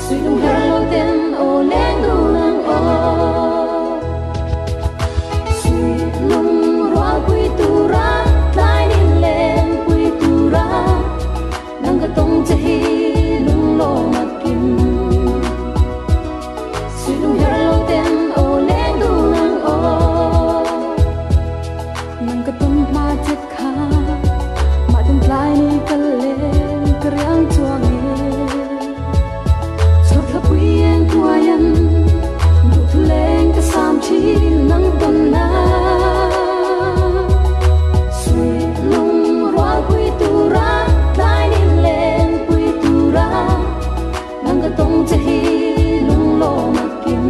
suy nung hello ten o len du nang o suy lung roa quy tu ra tai nin len quy tu ra nang ka tong che hi lung lo mat kim suy nung hello ten o len du nang o nang ka tong ma che kha ma tong lai ni ka len ka riang chuang nang ton na suy lung roa quy tu ra tai nin len quy tu ra nang ka tong che hi lung lo mat kim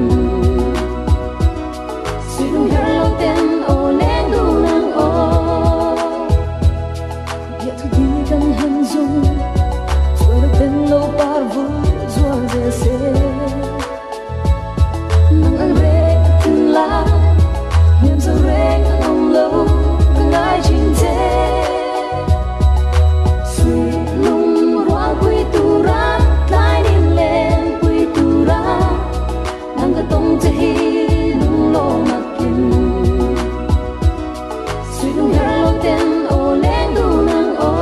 suy lung hello ten o len du nang o ya tu di kan han zung suy lo ten lo par vu zua ze se nang ang re la niềm sâu reng lòng lâu cứ ngại chinh thế suy lung roa quy tu ra tai nin len quy tu ra nang ka tong che hi lung lo mat kim suy lung hello ten o len du nang o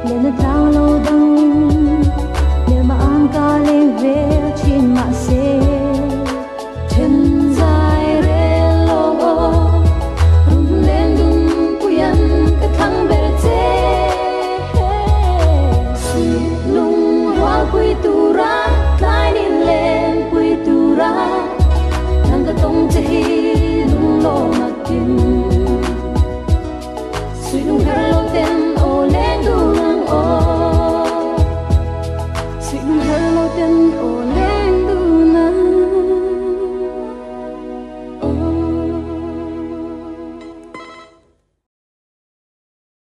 lên na tao lo dang le ma ang ka le ve chin ma se quy tu ra tai nin len quy tu ra nang ka tong che hi lung lo mat kim suy lung hello ten o len du nang o suy lung hello ten